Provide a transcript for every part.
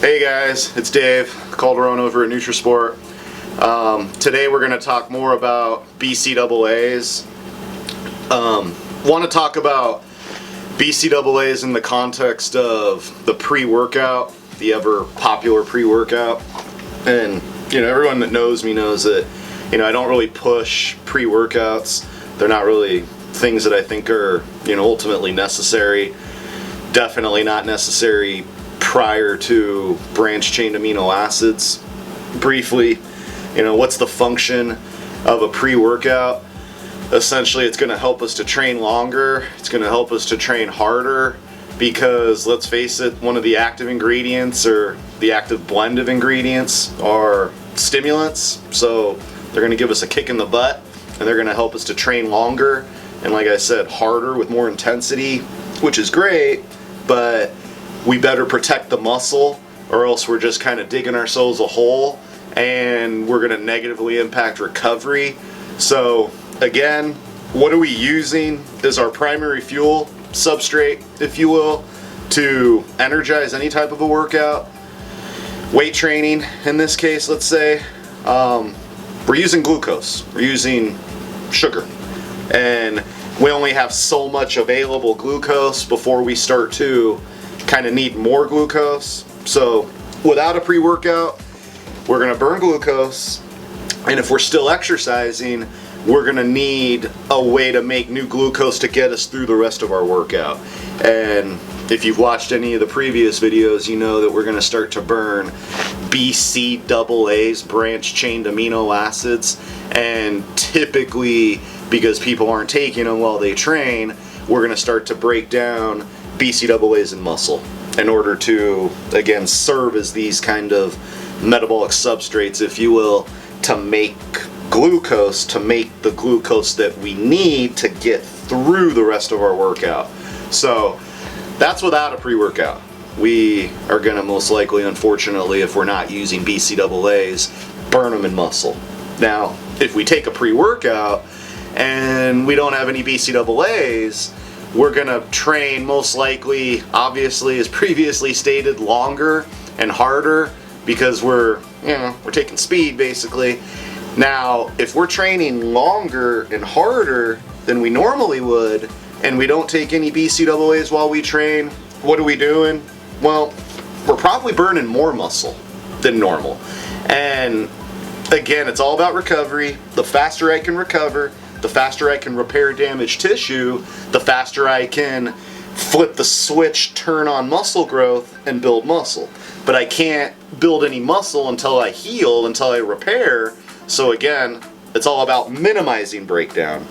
Hey guys, it's Dave Calderon over at Nutrisport. Today we're going to talk more about BCAAs. Want to talk about BCAAs in the context of the pre-workout, the ever popular pre-workout. And everyone that knows me knows that I don't really push pre-workouts. They're not really things that I think are ultimately necessary. Definitely not necessary prior to branched-chain amino acids. Briefly, what's the function of a pre-workout? Essentially, it's going to help us to train longer. It's going to help us to train harder because, let's face it, one of the active ingredients or the active blend of ingredients are stimulants. So they're going to give us a kick in the butt and they're going to help us to train longer and, like I said, harder with more intensity, which is great, but we better protect the muscle or else we're just kind of digging ourselves a hole and we're going to negatively impact recovery. So again, what are we using as our primary fuel, substrate, if you will, to energize any type of a workout? Weight training, in this case, let's say, we're using glucose, we're using sugar, and we only have so much available glucose before we start to kind of need more glucose. So without a pre-workout, we're going to burn glucose, and if we're still exercising, we're going to need a way to make new glucose to get us through the rest of our workout. And if you've watched any of the previous videos, you know that we're going to start to burn BCAAs, branched-chain amino acids, and typically, because people aren't taking them while they train, we're going to start to break down BCAAs in muscle in order to, again, serve as these kind of metabolic substrates, if you will, to make glucose, to make the glucose that we need to get through the rest of our workout. So that's without a pre-workout. We are going to most likely, unfortunately, if we're not using BCAAs, burn them in muscle. Now, if we take a pre-workout and we don't have any BCAAs, we're going to train most likely, obviously, as previously stated, longer and harder because we're taking speed basically. Now, if we're training longer and harder than we normally would and we don't take any BCAAs while we train, what are we doing? Well, we're probably burning more muscle than normal. And again, it's all about recovery. The faster I can recover, the faster I can repair damaged tissue, the faster I can flip the switch, turn on muscle growth, and build muscle. But I can't build any muscle until I heal, until I repair. So again, it's all about minimizing breakdown.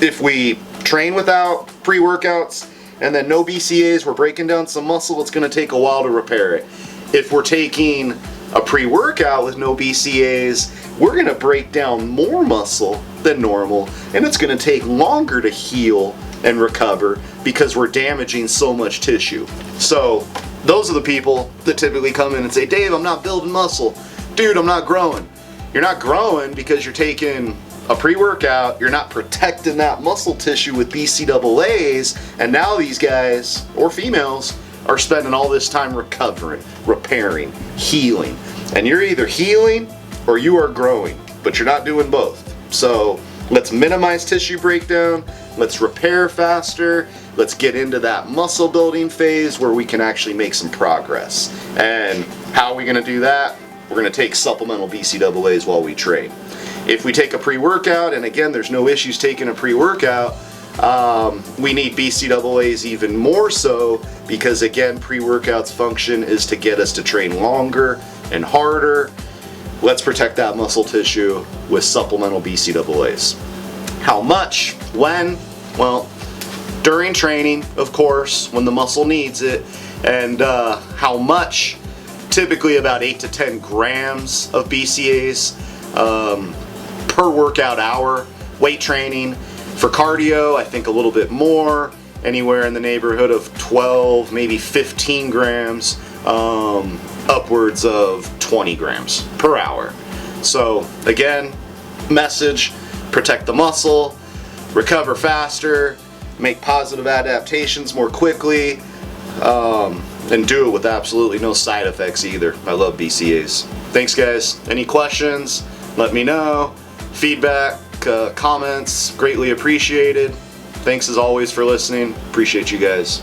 If we train without pre-workouts and then no BCAAs, we're breaking down some muscle, it's going to take a while to repair it. If we're taking a pre-workout with no BCAAs, we're going to break down more muscle than normal, and it's going to take longer to heal and recover because we're damaging so much tissue. So those are the people that typically come in and say, Dave, I'm not building muscle. Dude, I'm not growing. You're not growing because you're taking a pre-workout, you're not protecting that muscle tissue with BCAAs, and now these guys, or females, are spending all this time recovering, repairing, healing. And you're either healing or you are growing, but you're not doing both. So let's minimize tissue breakdown, let's repair faster, let's get into that muscle building phase where we can actually make some progress. And how are we going to do that? We're going to take supplemental BCAAs while we train. If we take a pre-workout, and again, there's no issues taking a pre-workout, we need BCAAs even more so because, again, pre-workouts function is to get us to train longer and harder. Let's protect that muscle tissue with supplemental BCAAs. How much? When? Well, during training, of course, when the muscle needs it. And how much? Typically about 8 to 10 grams of BCAAs per workout hour. Weight training. For cardio, I think a little bit more, anywhere in the neighborhood of 12, maybe 15 grams, upwards of 20 grams per hour. So again, message, protect the muscle, recover faster, make positive adaptations more quickly. And do it with absolutely no side effects either. I love BCAAs. Thanks guys. Any questions? Let me know. Feedback, comments, greatly appreciated. Thanks as always for listening. Appreciate you guys.